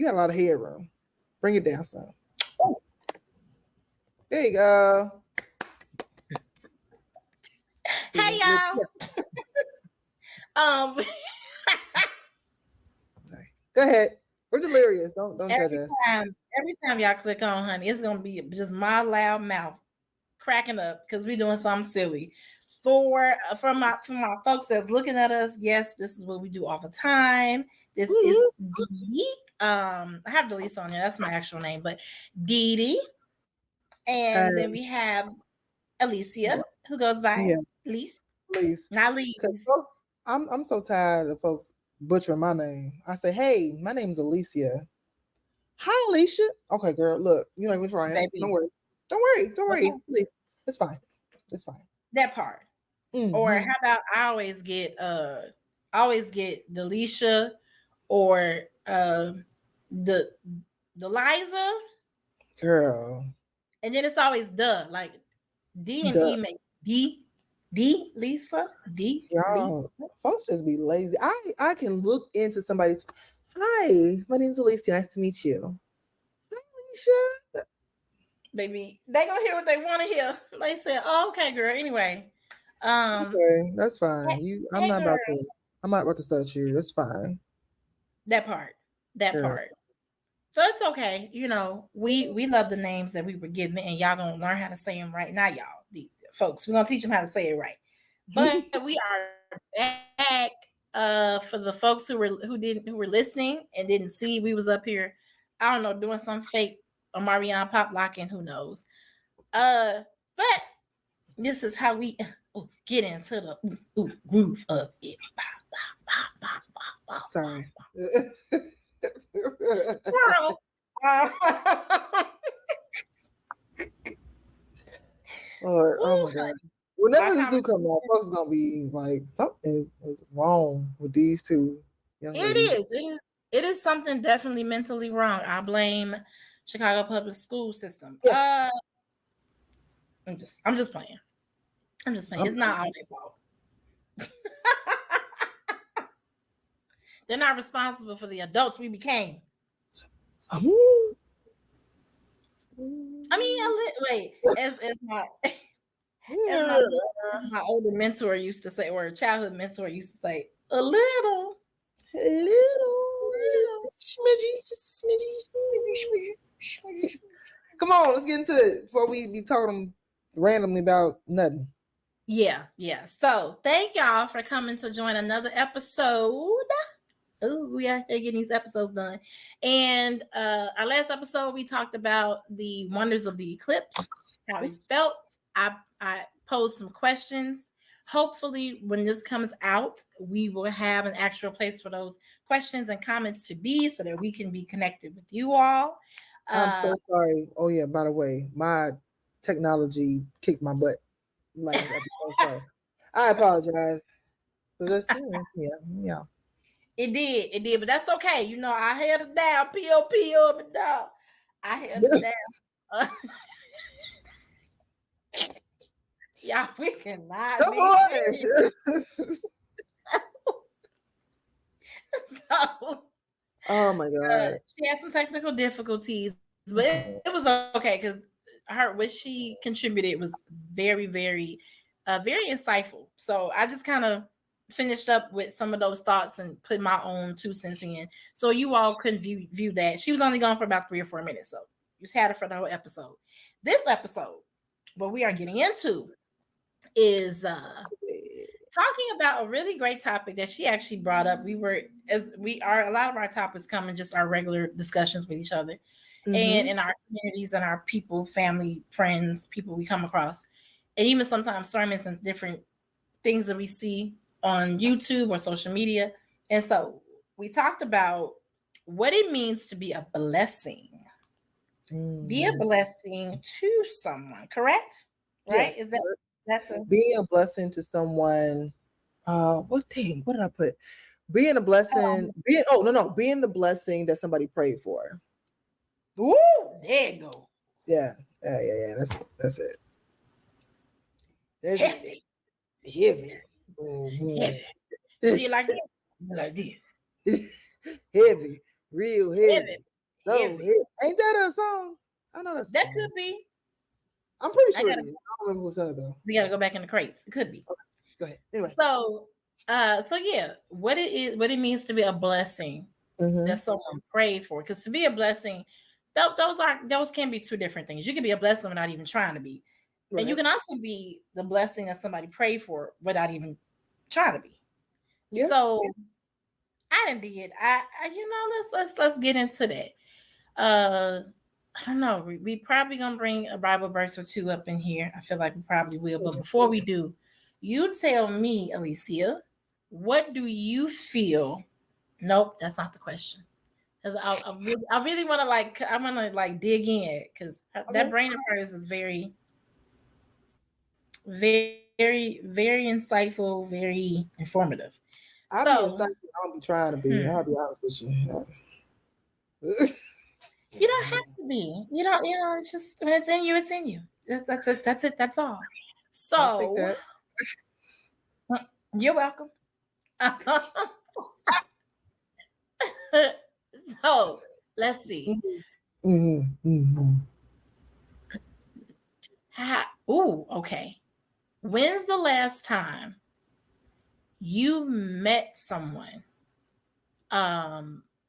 you got a lot of headroom. Bring it down some. There you go. Hey y'all. Sorry. Go ahead. We're delirious. Don't judge us. Every time y'all click on, honey, it's gonna be just my loud mouth cracking up because we're doing something silly. From my folks that's looking at us, yes, this is what we do all the time. This is Dee Dee. I have Delise on there. That's my actual name, but Dee Dee. And then we have Alesia, who goes by Lise. Not Lise. Because folks, I'm so tired of folks butchering my name. I say, hey, my name's Alesia. Hi, Alicia. Okay, girl, look, you know even trying. Don't worry. Okay. Please. It's fine. That part. Mm-hmm. Or how about I always get Delisha or the Liza. Girl. And then it's always like D and E makes D Lisa D. Y'all, folks just be lazy. I can look into somebody. Hi, my name's Alesia. Nice to meet you. Hi, Alicia. Baby, they gonna hear what they want to hear. They said, "Oh, okay, girl." Anyway, okay, that's fine. I'm not about to start you. That's fine. That part. So it's okay. You know, we love the names that we were given, and y'all gonna learn how to say them right now, y'all. These folks, we're gonna teach them how to say it right. But we are back. For the folks who were listening and didn't see, we was up here. I don't know, doing some fake Marianne pop locking. Who knows? But this is how we get into the groove of it. Sorry. Squirrel. Lord, oh my God. Whenever this do come out, folks gonna be like, something is wrong with these two young ladies. It is something definitely mentally wrong. I blame Chicago public school system. Yes. I'm just playing. It's not all their fault. They're not responsible for the adults we became. I mean, wait, as my older mentor used to say, or a childhood mentor used to say, a little, smidgy, just a smidgy. Come on, let's get into it before we be talking randomly about nothing. Yeah. So thank y'all for coming to join another episode. Oh, we are getting these episodes done. And our last episode, we talked about the wonders of the eclipse, how it felt. I posed some questions. Hopefully, when this comes out, we will have an actual place for those questions and comments to be so that we can be connected with you all. I'm so sorry. Oh, yeah, by the way, my technology kicked my butt. So I apologize. So just, yeah. It did, but that's okay. You know, I held it down, P.O.P. up and down. I held it down. Yeah, we cannot. Come on. So, oh my God. She had some technical difficulties, but it was okay because what she contributed was very, very, very insightful. So I just kind of finished up with some of those thoughts and put my own 2 cents in, so you all could view that. She was only gone for about 3 or 4 minutes, so you just had her for the whole episode. This episode, what we are getting into is talking about a really great topic that she actually brought up. A lot of our topics come in just our regular discussions with each other, and in our communities and our people, family, friends, people we come across, and even sometimes sermons and different things that we see on YouTube or social media. And so we talked about what it means to be a blessing. Be a blessing to someone, correct? Right? Yes. Is that being a blessing to someone? What did I put? Being a blessing. Being the blessing that somebody prayed for. Ooh, there you go. Yeah. That's it. Heavy. Mm-hmm. Heavy. See, like this. Heavy, real heavy. No, ain't that a song? I know that's that could be. I'm pretty sure it is. I don't remember who said it though. We gotta go back in the crates. It could be. Okay. Go ahead. Anyway. So yeah, what it means to be a blessing that someone prayed for. Because to be a blessing, those can be two different things. You can be a blessing without even trying to be. Right. And you can also be the blessing that somebody prayed for without even trying to be. Yeah. So I didn't did. I let's get into that. I don't know. We probably gonna bring a Bible verse or two up in here. I feel like we probably will. But before we do, you tell me, Alesia, what do you feel? Nope, that's not the question. Because I really want to dig in because that brain of hers is very, very, very insightful, very informative. I'll be insightful. I don't be trying to be. I'll be honest with you. You don't have to be. You don't. It's just when it's in you, it's in you. That's it. That's it. That's all. So you're welcome. So let's see. Okay. When's the last time you met someone?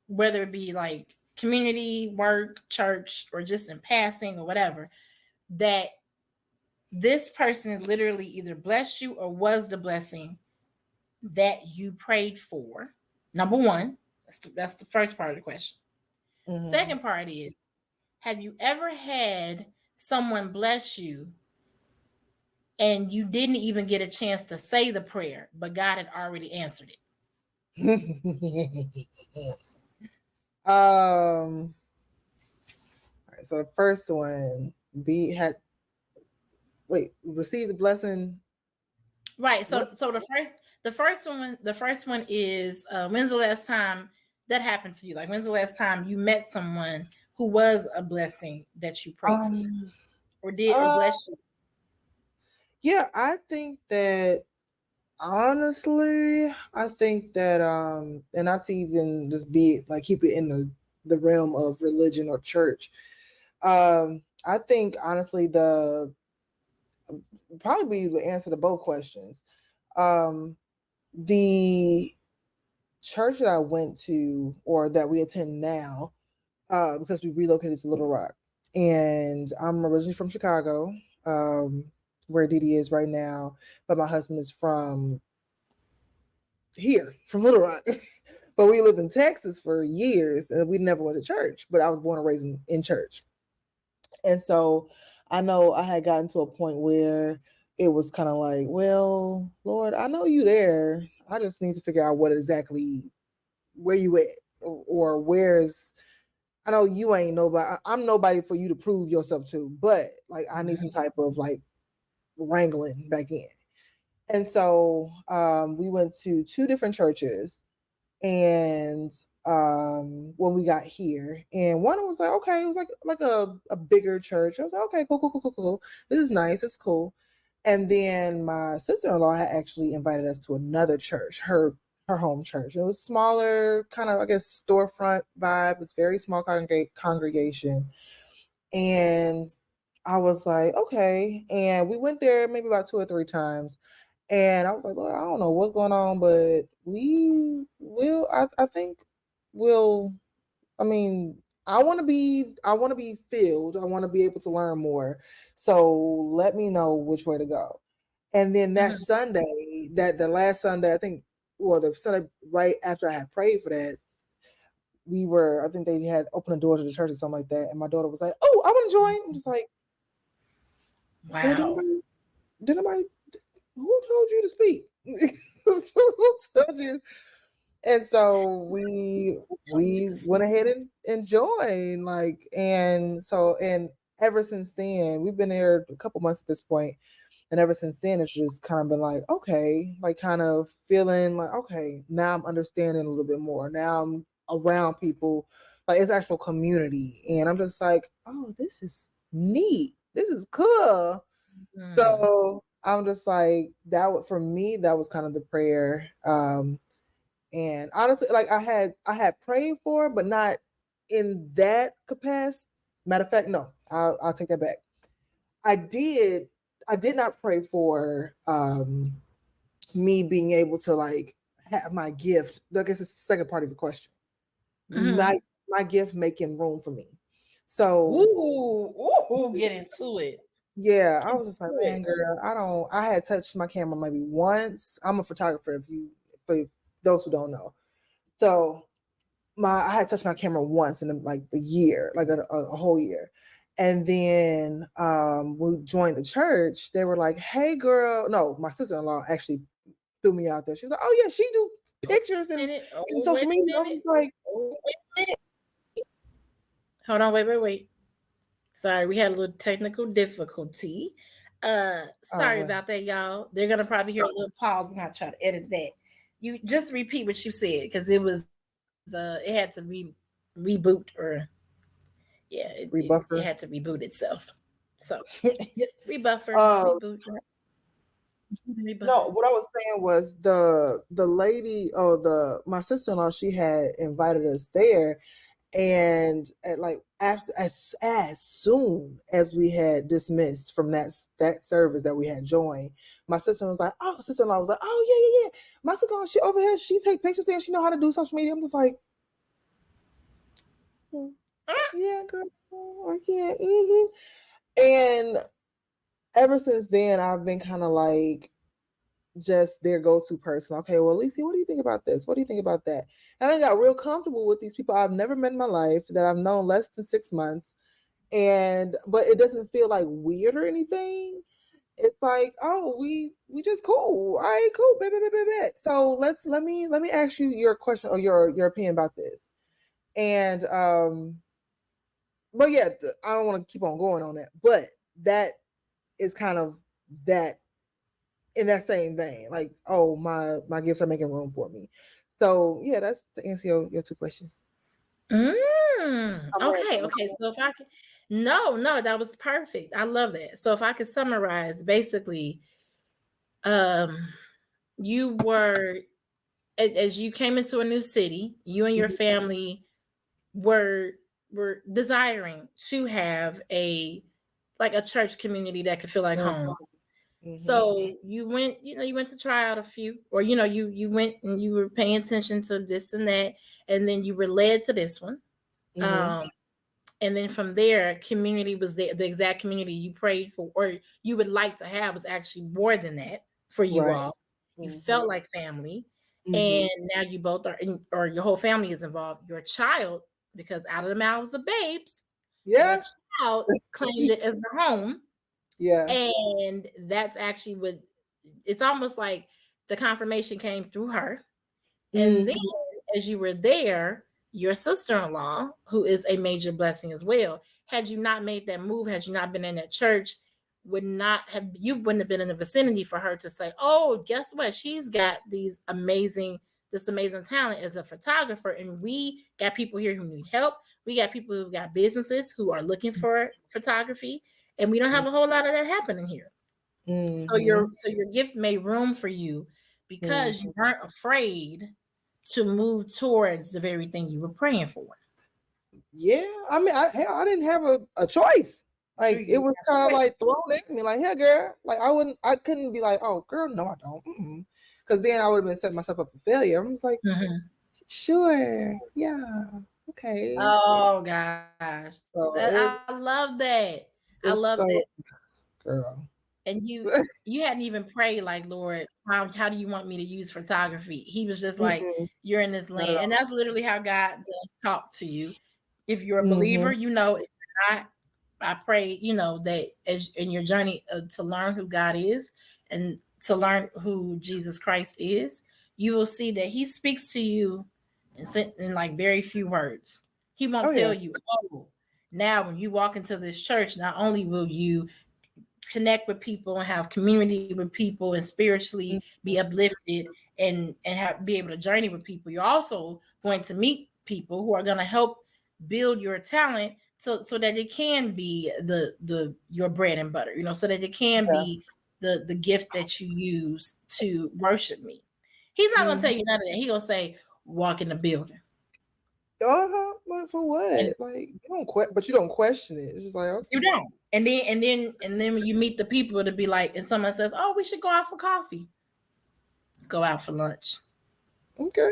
Whether it be like community, work, church, or just in passing or whatever, that this person literally either blessed you or was the blessing that you prayed for. Number one, that's the first part of the question. Second part is, have you ever had someone bless you and you didn't even get a chance to say the prayer, but God had already answered it? All right, so the first one received the blessing. Right. So the first one is when's the last time that happened to you? Like when's the last time you met someone who was a blessing that you prayed for? Or did or bless you? Yeah, I think that honestly, and not to even just be like keep it in the realm of religion or church. I think honestly probably the answer to both questions. The church that I went to or that we attend now, because we relocated to Little Rock, and I'm originally from Chicago, where Dee Dee is right now, but my husband is from here, from Little Rock. But we lived in Texas for years and we never went to church, but I was born and raised in church. And so I know I had gotten to a point where it was kind of like, well, Lord, I know you there. I just need to figure out where you at, or where's, I know you ain't nobody. I'm nobody for you to prove yourself to, but like, I need some type of like wrangling back in. And so we went to 2 different churches, and when we got here, and one was like, okay, it was like a bigger church. I was like, okay, cool. This is nice. It's cool. And then my sister-in-law had actually invited us to another church, her home church. It was smaller, kind of, I guess, storefront vibe. It was very small congregation. And I was like, okay. And we went there maybe about 2 or 3 times. And I was like, Lord, I don't know what's going on, but we will, I think we'll, I mean, I want to be filled. I want to be able to learn more. So let me know which way to go. And then that Sunday, the last Sunday, I think, or the Sunday right after I had prayed for that, I think they had opened the door to the church or something like that. And my daughter was like, oh, I want to join. I'm just like, wow. Did nobody, who told you to speak? Who told you? And so we went ahead and joined, like, and ever since then, we've been there a couple months at this point, and ever since then, it's just kind of been like, okay, like kind of feeling like, okay, now I'm understanding a little bit more. Now I'm around people, like it's actual community, and I'm just like, oh, this is neat. This is cool. So I'm just like, for me, that was kind of the prayer. And honestly, like I had prayed for, but not in that capacity. Matter of fact, no, I'll take that back. I did not pray for me being able to like have my gift. I guess it's the second part of the question. My gift making room for me. So get into it. Yeah, I was just like, man, girl, I had touched my camera maybe once. I'm a photographer for those who don't know. So I had touched my camera once in like the year, like a whole year. And then we joined the church. They were like, hey girl, no, my sister-in-law actually threw me out there. She was like, oh yeah, she do pictures and social media. I was like, hold on, wait. Sorry, we had a little technical difficulty. Sorry about that, y'all. They're gonna probably hear a little pause. We're gonna try to edit that. You just repeat what you said because it was it had to reboot or it had to reboot itself. So rebuffer, reboot. No, what I was saying was the lady, my sister-in-law, she had invited us there, and like after as soon as we had dismissed from that service that we had joined, my sister-in-law was like, oh yeah, my sister-in-law, she over here, she take pictures and she know how to do social media. I'm just like, yeah, girl, yeah, and ever since then, I've been kind of like just their go-to person. Okay, well, Alicia, what do you think about this? What do you think about that? And I got real comfortable with these people I've never met in my life that I've known less than 6 months. But it doesn't feel like weird or anything. It's like, oh, we just cool. All right, cool. So let me ask you your question or your opinion about this. And but yeah, I don't want to keep on going on that. But that is kind of that in that same vein, like, oh, my gifts are making room for me. So yeah, that's to answer your two questions. Okay. So if I could, no, that was perfect. I love that. So if I could summarize, basically, you were as you came into a new city, you and your family were desiring to have a church community that could feel like home. So you went to try out a few, or you went and you were paying attention to this and that, and then you were led to this one. And then from there, community was the exact community you prayed for, or you would like to have, was actually more than that for you all. You felt like family, and now you both are, or your whole family is involved. Your child, because out of the mouths of babes, your child claimed it as their home. Yeah. And that's actually what it's almost like the confirmation came through her. And then as you were there, your sister-in-law, who is a major blessing as well, had you not made that move, had you not been in that church, wouldn't have been in the vicinity for her to say, oh, guess what? She's got this amazing talent as a photographer. And we got people here who need help. We got people who got businesses who are looking for photography. And we don't have a whole lot of that happening here. So your gift made room for you because you weren't afraid to move towards the very thing you were praying for. Yeah, I mean, I didn't have a choice. Like it was kind of like thrown at me, like, "Hey, girl." Like I couldn't be like, "Oh, girl, no, I don't," because then I would have been setting myself up for failure. I'm just like, "Sure, yeah, okay." Oh gosh, so I love that. I love that, girl. And you hadn't even prayed like, Lord, how do you want me to use photography? He was just like, you're in this lane. And that's literally how God does talk to you. If you're a believer, if you're not, I pray, that as in your journey to learn who God is and to learn who Jesus Christ is, you will see that he speaks to you in like very few words. He won't tell you, oh, now when you walk into this church, not only will you connect with people and have community with people and spiritually be uplifted and be able to journey with people, you're also going to meet people who are going to help build your talent so that it can be your bread and butter, so that it can be the gift that you use to worship me. He's not going to tell you none of that. He's going to say, walk in the building. Like for what? Like you don't but you don't question it. It's just like okay. You don't. And then when you meet the people to be like, and someone says, "Oh, we should go out for coffee." Go out for lunch. Okay.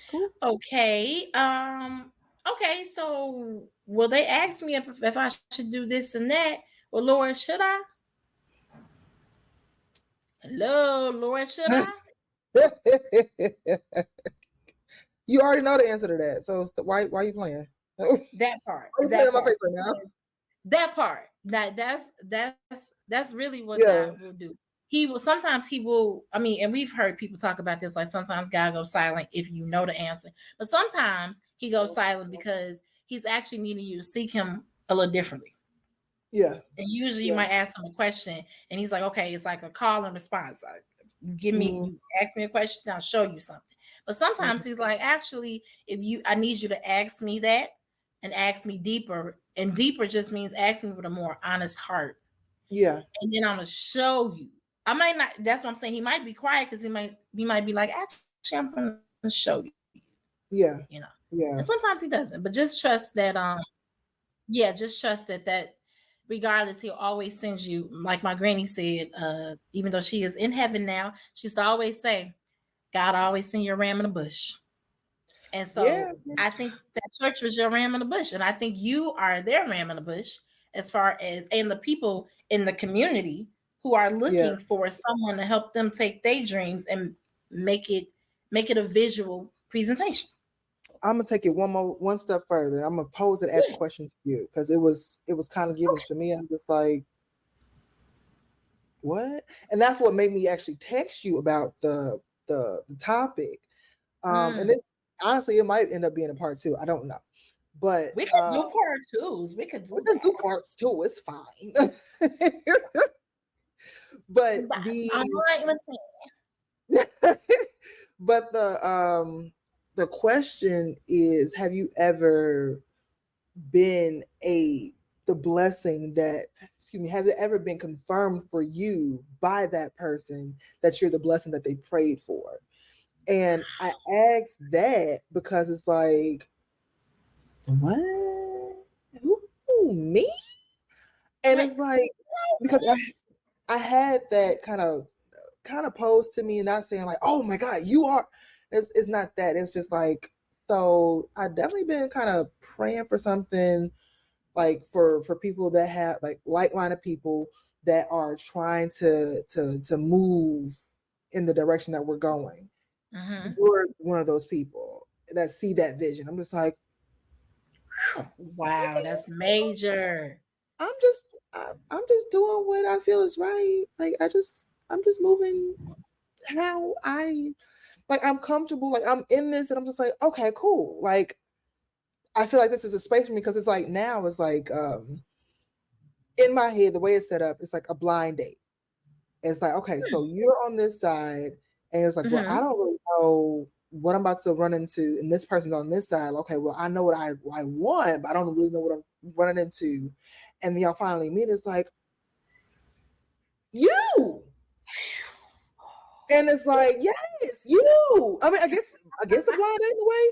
Cool. Okay. Okay. So will they ask me if I should do this and that? Well, Lord, should I? Hello, Lord, should I? You already know the answer to that. So why are you playing? That part. Why are you playing in my face right now? That part. That's really what Yeah. God will do. He will sometimes he will, I mean, and we've heard people talk about this, like sometimes God goes silent if you know the answer. But sometimes he goes silent because he's actually needing you to seek him a little differently. Yeah. And usually you might ask him a question and he's like, okay, it's like a call and response. You ask me a question, I'll show you something. But sometimes he's like, actually, I need you to ask me that and ask me deeper. And deeper just means ask me with a more honest heart. Yeah. And then I'm gonna show you. I might not, that's what I'm saying. He might be quiet because he might be like, actually, I'm gonna show you. Yeah. You know. Yeah. And sometimes he doesn't, but just trust that just trust that regardless, he'll always send you, like my granny said, even though she is in heaven now, she used to always say, God always send you a ram in the bush. And so I think that church was your ram in the bush. And I think you are their ram in the bush as far as, and the people in the community who are looking for someone to help them take their dreams and make it a visual presentation. I'm gonna take it one step further. I'm gonna pose it as a question to you because it was kind of given to me. I'm just like, what? And that's what made me actually text you about the topic. And it's honestly, it might end up being a part 2. I don't know, but we could do part 2s. We could do parts 2. It's fine. But but the question is, have you ever been the blessing that, has it ever been confirmed for you by that person that you're the blessing that they prayed for? And I asked that because it's like, what? Who, me? And it's like, because I had that kind of posed to me, and not saying like, oh my God, you are. It's not that. It's just like, so I definitely been kind of praying for something, like for people that have like-minded people that are trying to move in the direction that we're going. You're one of those people that see that vision. I'm just like, wow, that's major. I'm just doing what I feel is right. Like I'm just moving how I'm comfortable. Like I'm in this, and I'm just like, okay, cool. Like I feel like this is a space for me because it's like now it's like in my head, the way it's set up, it's like a blind date. It's like, okay, so you're on this side, and it's like, well, I don't really know what I'm about to run into, and this person's on this side. Okay, well, I know what I want, but I don't really know what I'm running into. And then y'all finally meet. It's like, you. And it's like, yes, you. I mean, I guess the blind ain't the way,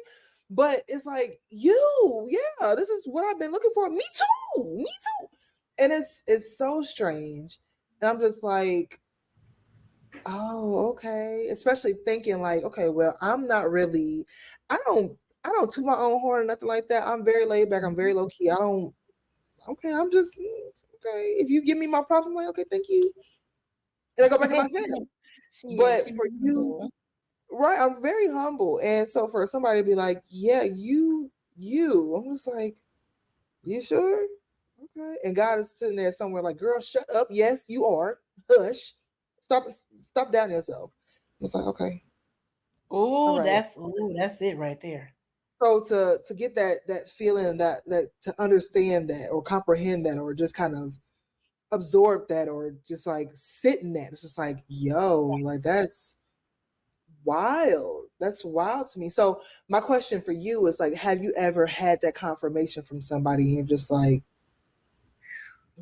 but it's like, you, yeah, this is what I've been looking for. Me too. And it's so strange. And I'm just like, oh, okay. Especially thinking like, okay, well, I'm not really, I don't toot my own horn or nothing like that. I'm very laid back. I'm very low key. I'm just, okay. If you give me my props, I'm like, okay, thank you. And I go back in my head. But for you, right, I'm very humble. And so for somebody to be like, yeah, you, I'm just like, you sure? Okay. And God is sitting there somewhere like, girl, shut up. Yes, you are. Hush. Stop down yourself. It's like, okay. Oh, that's it right there. So to get that feeling, that to understand that or comprehend that or just kind of absorb that or just like sit in that, it's just like, yo, like that's wild. That's wild to me. So my question for you is like, have you ever had that confirmation from somebody and you're just like,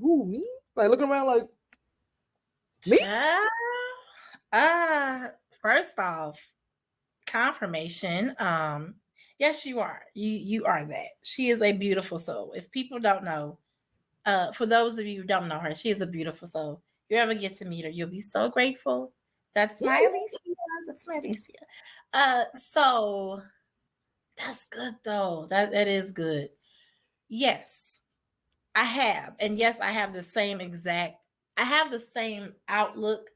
ooh, me? Like looking around like, me? First off, confirmation. Yes, you are. You are that. She is a beautiful soul. If people don't know, for those of you who don't know her, she is a beautiful soul. If you ever get to meet her, you'll be so grateful. That's my Alesia. That's my Alesia. So that's good though. That is good. Yes, I have. And yes, I have the same exact, I have the same outlook.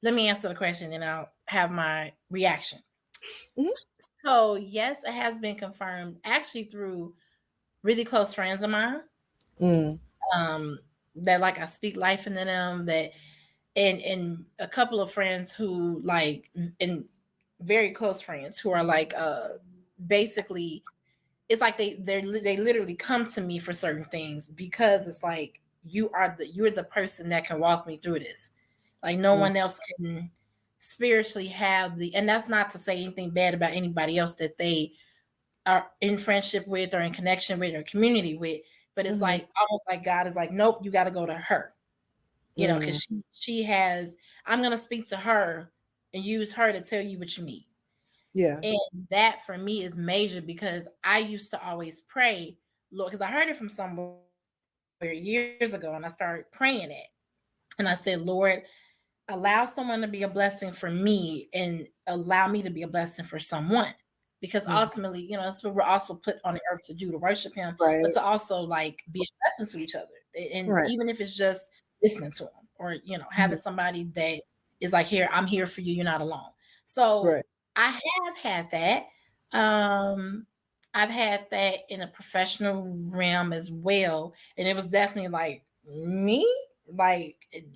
Let me answer the question and I'll have my reaction. Mm-hmm. So, yes, it has been confirmed actually through really close friends of mine. Mm. That like I speak life into them, that and a couple of friends who like, and very close friends who are like basically it's like they literally come to me for certain things because it's like you're the person that can walk me through this. Like no one else can spiritually have the, and that's not to say anything bad about anybody else that they are in friendship with or in connection with or community with, but it's like almost like God is like, nope, you got to go to her, you know, because she has, I'm gonna speak to her and use her to tell you what you need. Yeah. And that for me is major because I used to always pray, Lord, because I heard it from somewhere years ago and I started praying it. And I said, Lord, allow someone to be a blessing for me and allow me to be a blessing for someone. Because ultimately, you know, that's what we're also put on the earth to do, to worship him, right, but to also like be a blessing to each other. And right, even if it's just listening to him or, you know, having somebody that is like, here, I'm here for you. You're not alone. So right, I have had that. I've had that in a professional realm as well. And it was definitely like, me? Like,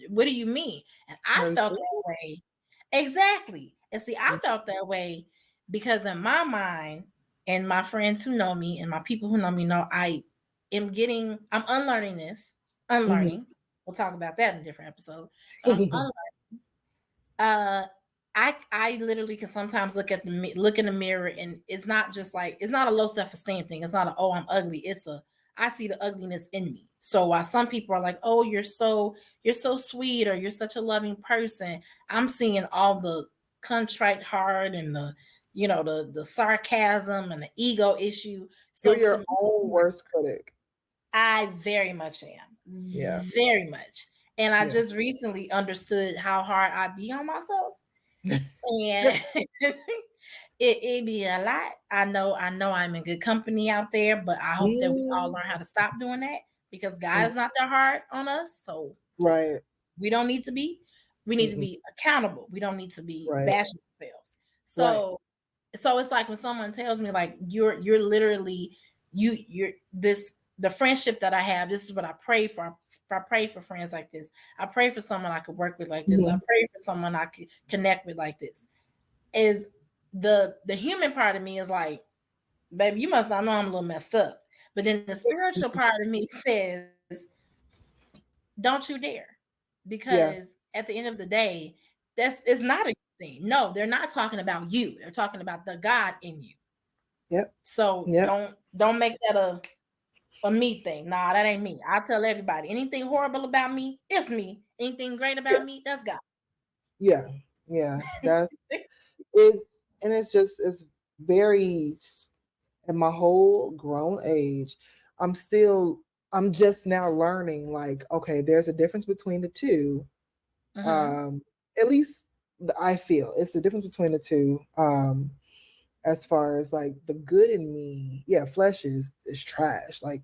what do you mean? And I felt that way. Exactly. And see, I felt that way because in my mind, and my friends who know me and my people who know me know I'm unlearning this. Unlearning. We'll talk about that in a different episode. But I'm unlearning. I literally can sometimes look in the mirror and it's not just like, it's not a low self-esteem thing. It's not a, oh, I'm ugly. It's a, I see the ugliness in me. So while some people are like, oh, you're so sweet or you're such a loving person, I'm seeing all the contrite heart and the, you know, the sarcasm and the ego issue. So you're your own worst critic. I very much am. Yeah. Very much. And I just recently understood how hard I be on myself. And it be a lot. I know I'm in good company out there, but I hope that we all learn how to stop doing that because God is not that hard on us. So right, we don't need to be. We need to be accountable. We don't need to be bashing ourselves. So so it's like when someone tells me like you're literally you're this, the friendship that I have, this is what I pray for. I pray for friends like this. I pray for someone I could work with like this. I pray for someone I could connect with like this. Is the human part of me is like, baby, you must not know I'm a little messed up. But then the spiritual part of me says, don't you dare. Because at the end of the day, it's not a thing. No, they're not talking about you. They're talking about the God in you. Yep. So don't make that a me thing. Nah, that ain't me. I tell everybody, anything horrible about me, it's me. Anything great about me, that's God. Yeah. Yeah. That's it's, and it's just, it's very, in my whole grown age, I'm just now learning like, okay, there's a difference between the two. At least I feel it's the difference between the two. As far as like the good in me, yeah, flesh is trash. Like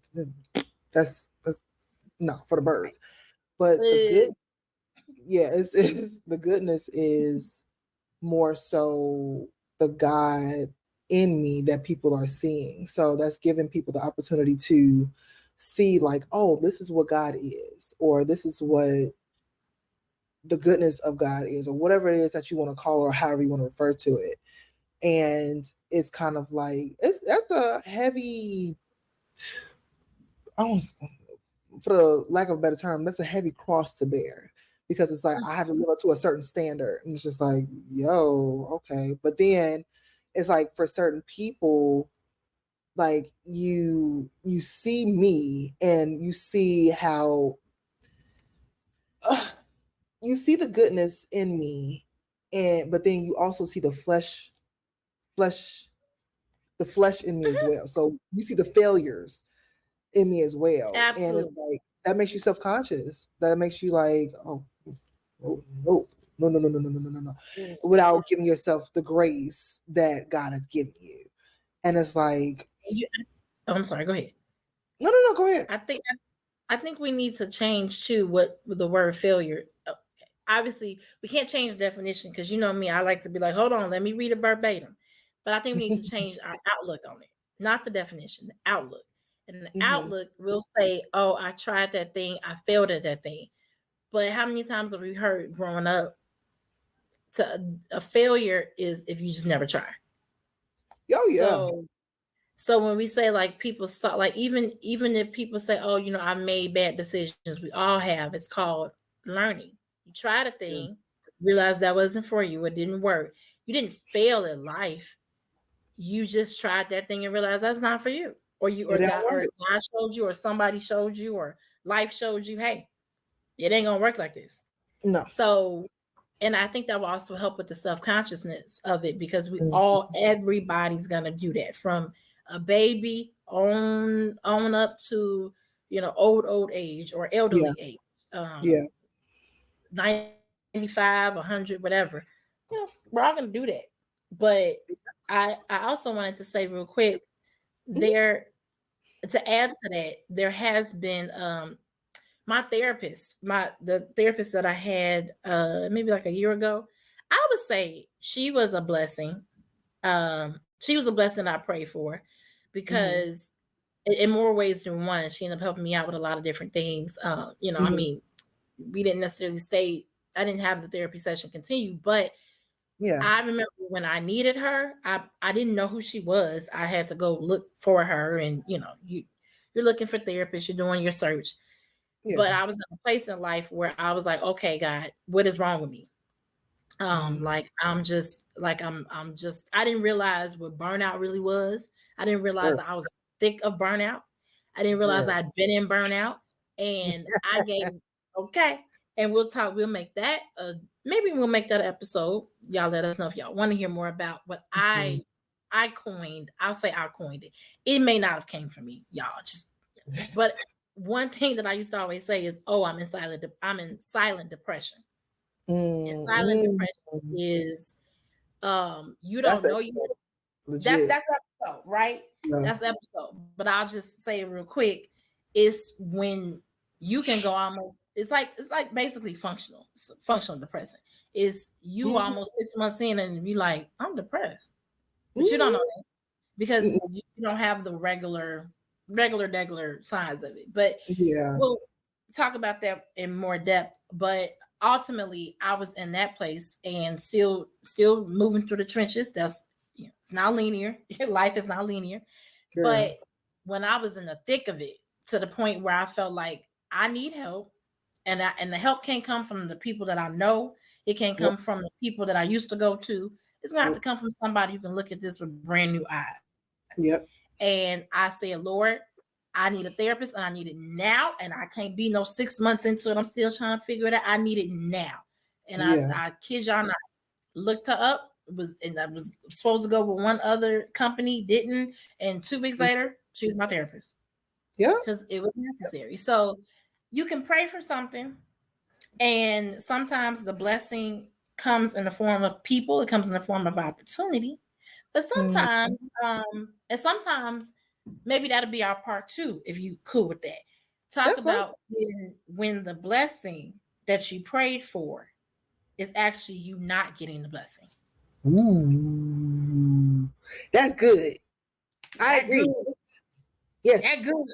that's no for the birds. But the good, yeah, it's the goodness is more so the God in me that people are seeing. So that's giving people the opportunity to see like, oh, this is what God is, or this is what the goodness of God is, or whatever it is that you want to call, or however you want to refer to it. And it's kind of like that's a heavy, almost for the lack of a better term, that's a heavy cross to bear, because it's like I have to live up to a certain standard, and it's just like, yo, okay. But then it's like for certain people, like you see me and you see how you see the goodness in me, and but then you also see the flesh the flesh in me as well. So you see the failures in me as well. Absolutely. And it's like, that makes you self-conscious. That makes you like, oh, no, without giving yourself the grace that God has given you. And it's like, I'm sorry, go ahead. No, go ahead. I think we need to change too what the word failure. Obviously, we can't change the definition because you know me, I like to be like, hold on, let me read it verbatim. But I think we need to change our outlook on it, not the definition, the outlook. And the outlook will say, oh, I tried that thing, I failed at that thing. But how many times have we heard growing up a failure is if you just never try? Oh yeah. So when we say like people saw, like even if people say, oh, you know, I made bad decisions, we all have. It's called learning. You tried a thing, realized that wasn't for you, it didn't work. You didn't fail in life. You just tried that thing and realized that's not for you. Or God showed you, or somebody showed you, or life showed you, hey, it ain't gonna work like this. No. So, and I think that will also help with the self-consciousness of it, because everybody's gonna do that, from a baby on up to, you know, old age or elderly age. 95, 100, whatever. You know, we're all gonna do that. But I also wanted to say real quick, to add to that, there has been my therapist, the therapist that I had maybe like a year ago, I would say she was a blessing. She was a blessing I prayed for, because in more ways than one, she ended up helping me out with a lot of different things. You know, I mean, we didn't necessarily I didn't have the therapy session continue, but I remember when I needed her, I didn't know who she was. I had to go look for her, and you know, you're looking for therapists, you're doing your search. But I was in a place in life where I was like, okay, God, what is wrong with me? Like I'm just I didn't realize what burnout really was. I didn't realize I was thick of burnout. I didn't realize I'd been in burnout. And I gave and we'll make that maybe we'll make that episode. Y'all let us know if y'all want to hear more about what I coined. I'll say I coined it. It may not have came from me, y'all. But one thing that I used to always say is, oh, I'm in silent depression. And silent depression is you don't know you. That's episode, right? That's episode. But I'll just say it real quick. It's when you can go almost, it's like basically functional depression. Is you almost 6 months in and you like, I'm depressed. But you don't know that, because you don't have the regular signs of it. But we'll talk about that in more depth. But ultimately, I was in that place and still moving through the trenches. That's, you know, it's not linear. Life is not linear. But when I was in the thick of it, to the point where I felt like I need help, and the help can't come from the people that I know. It can't come from the people that I used to go to. It's gonna have to come from somebody who can look at this with brand new eyes. And I said, Lord, I need a therapist, and I need it now. And I can't be no 6 months into it. I'm still trying to figure it out. I need it now. And I kid y'all not, looked her up. And I was supposed to go with one other company, didn't. And 2 weeks later, she was my therapist. Because it was necessary. So you can pray for something, and sometimes the blessing comes in the form of people. It comes in the form of opportunity. But sometimes, and sometimes maybe that'll be our part 2, if you cool with that. Talk about when the blessing that you prayed for is actually you not getting the blessing. That's good. I agree. Good. Yes. That's good.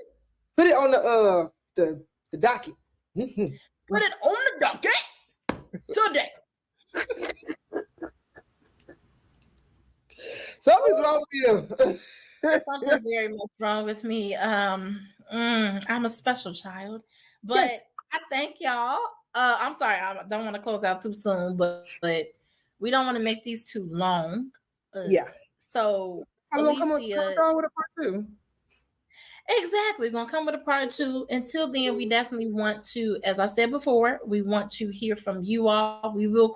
Put it on the docket. Put it on the docket today. Something's wrong with you. Something's very much wrong with me. I'm a special child, but I thank y'all. I'm sorry, I don't want to close out too soon, but we don't want to make these too long. So we're gonna come with a part 2. Exactly. We're going to come with a part 2. Until then, we definitely want to, as I said before, we want to hear from you all. We will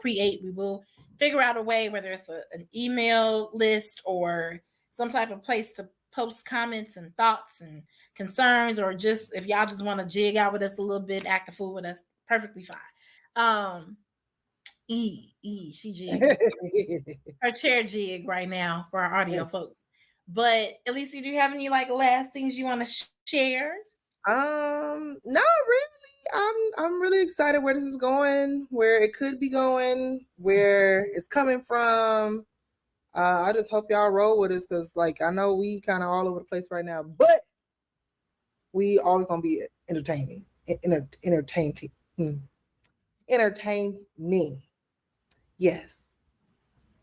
figure out a way, whether it's an email list or some type of place to post comments and thoughts and concerns, or just if y'all just want to jig out with us a little bit, act a fool with us, perfectly fine. She jigging. Her chair jig right now for our audio folks. But Alesia, do you have any like last things you want to share? Not really. I'm really excited where this is going, where it could be going, where it's coming from. I just hope y'all roll with us, because like I know we kind of all over the place right now, but we always gonna be entertaining. Entertaining. Yes.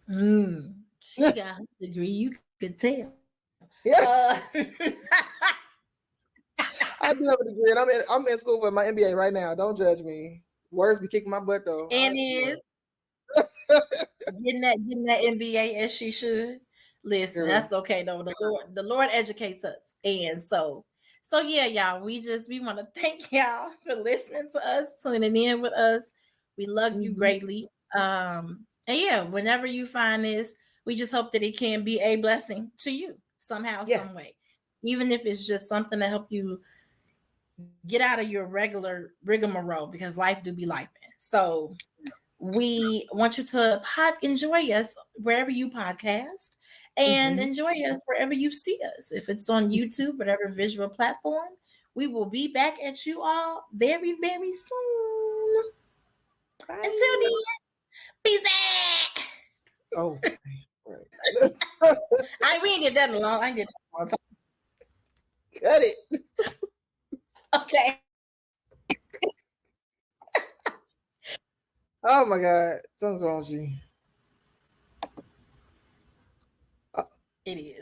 She got a degree, you could tell. Yeah. I do have a degree, and I'm in school for my MBA right now. Don't judge me. Words be kicking my butt though. And is getting that MBA as she should. Listen, that's okay though. The Lord educates us, and so yeah, y'all. We want to thank y'all for listening to us, tuning in with us. We love you greatly. And yeah, whenever you find this, we just hope that it can be a blessing to you somehow, some way, even if it's just something to help you get out of your regular rigmarole, because life do be life. So we want you to enjoy us wherever you podcast, and enjoy us wherever you see us. If it's on YouTube, whatever visual platform, we will be back at you all very, very soon. Bye. Until then, peace out. Oh, right. We ain't get that in a long. I ain't get that in a long time. Cut it. Okay. Oh my God, something's wrong with you. It is.